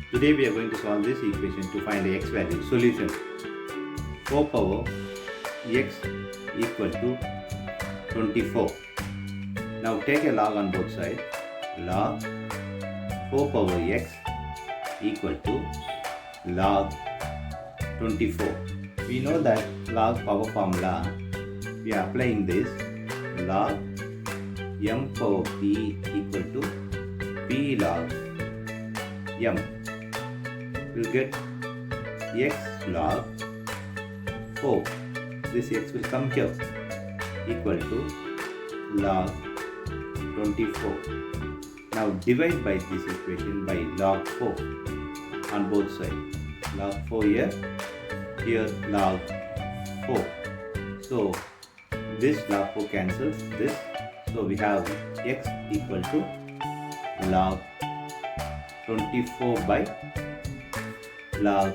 Today we are going to solve this equation to find the x value. Solution: 4 power x equal to 24. Now take a log on both sides. Log 4 power x equal to log 24. We know that log power formula. We are applying this. Log m power p equal to p log m. We'll get x log 4. This x will come here, equal to log 24. Now divide by this equation by log 4 on both sides. Log 4 here log 4. So this log 4 cancels this. So we have x equal to log 24 by log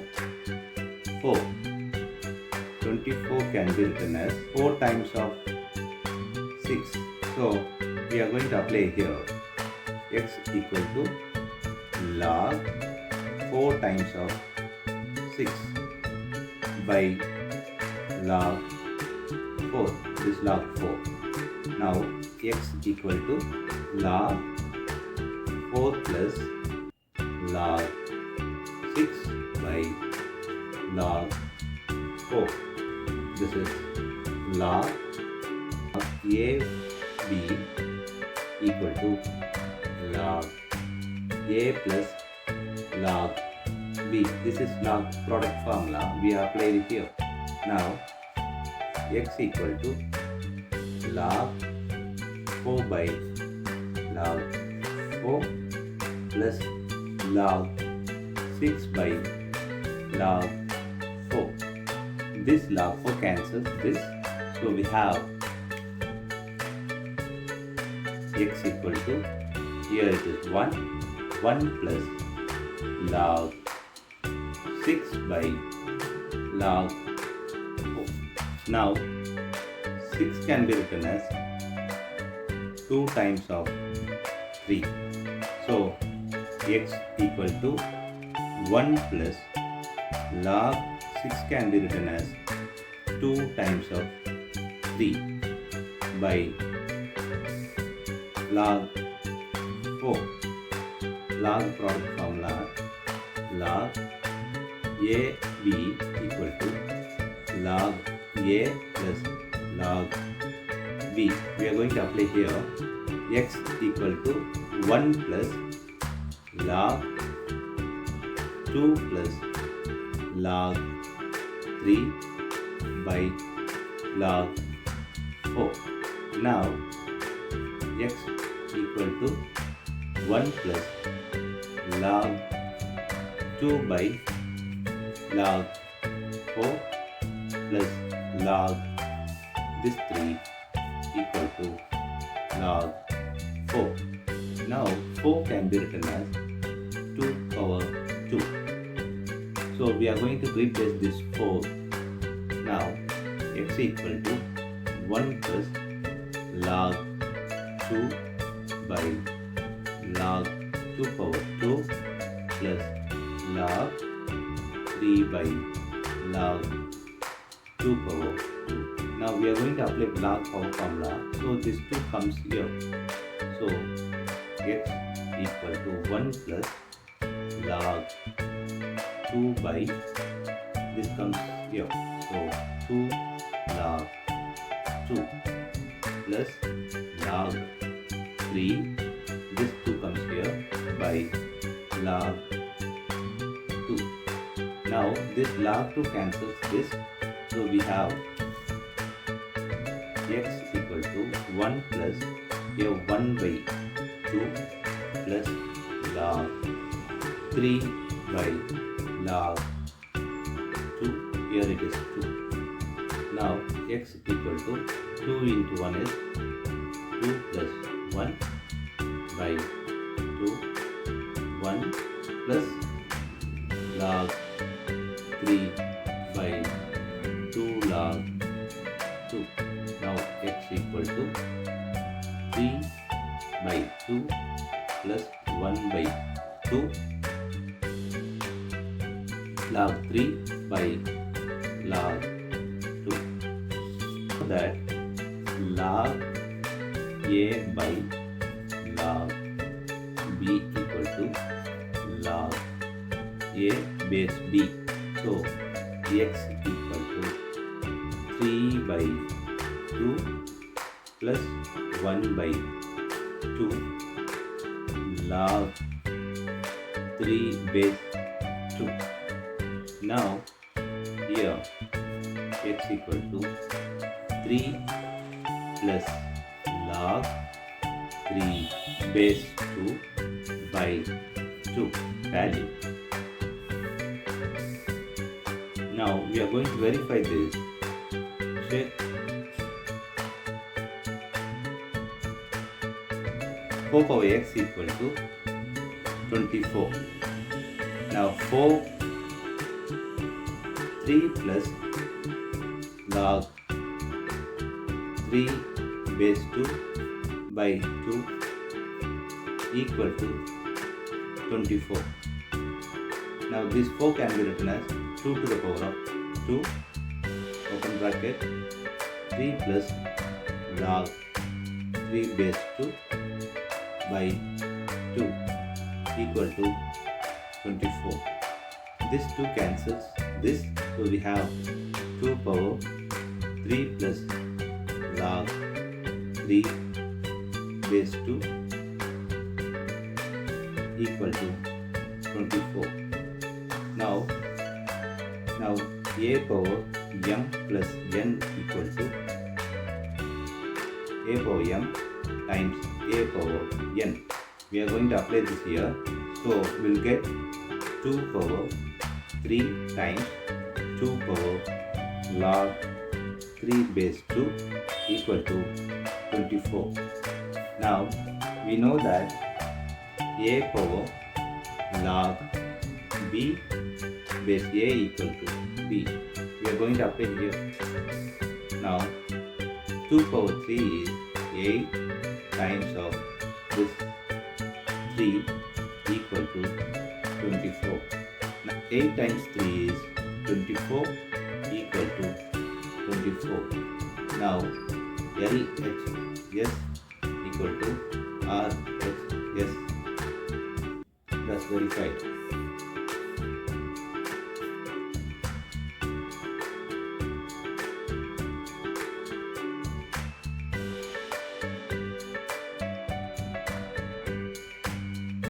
4. 24 can be written as 4 times of 6. So we are going to apply here x equal to log 4 times of 6 by log 4. This log 4. Now x equal to log 4 plus log 6 by log 4. This is log a b equal to log a plus log b. This is log product formula. We have applied it here. Now x equal to log 4 by log 4 plus log 6 by log 4. This log 4 cancels this. So we have x equal to, here it is 1 plus log 6 by log 4. Now 6 can be written as 2 times of 3. So x equal to 1 plus log 6 can be written as 2 times of 3 by log 4. Log product formula, log a b equal to log a plus log b. We are going to apply here x equal to 1 plus log 2 plus log 3 by log 4. Now x equal to 1 plus log 2 by log 4 plus log this 3 equal to log 4. Now 4 can be written as 2 power 2. So we are going to replace this 4. Now x equal to 1 plus log 2 by log 2 power 2 plus log 3 by log 2 power 2. Now we are going to apply log power formula. So this 2 comes here. So x equal to 1 plus log 2 by this comes here. So 2 log 2 plus log 3. This 2 comes here by log 2. Now this log 2 cancels this. So we have x equal to 1 plus here 1 by 2 plus log 3 by log 2. Here it is 2. Now x equal to 2 into 1 is 2 plus 1 by 2. 1 plus log 3 by 2 log 2. Now x equal to 3 by 2 plus 1 by 2 log 3 by log 2. So that log a by log b equal to log a base b. So x equal to 3 by 2 plus 1 by 2 log 3 base 2. Now here x equal to 3 plus log 3 base 2 by 2 value. Now we are going to verify this. Check 4 power x equal to 24. Now 3 plus log 3 base 2 by 2 equal to 24. Now this 4 can be written as 2 to the power of 2 open bracket 3 plus log 3 base 2 by 2 equal to 24. This 2 cancels this, so we have 2 power 3 plus log 3 base 2 equal to 24. Now a power m plus n equal to a power m times a power n. We are going to apply this here. So we will get 2 power 3 times 2 power log 3 base 2 equal to 24. Now we know that a power log b base a equal to b. We are going to apply here. Now 2 power 3 is 8 times of this 3 equal to 24. Now 8 times 3 is 24 equal to 24. Now LHS equal to RHS. That's verified.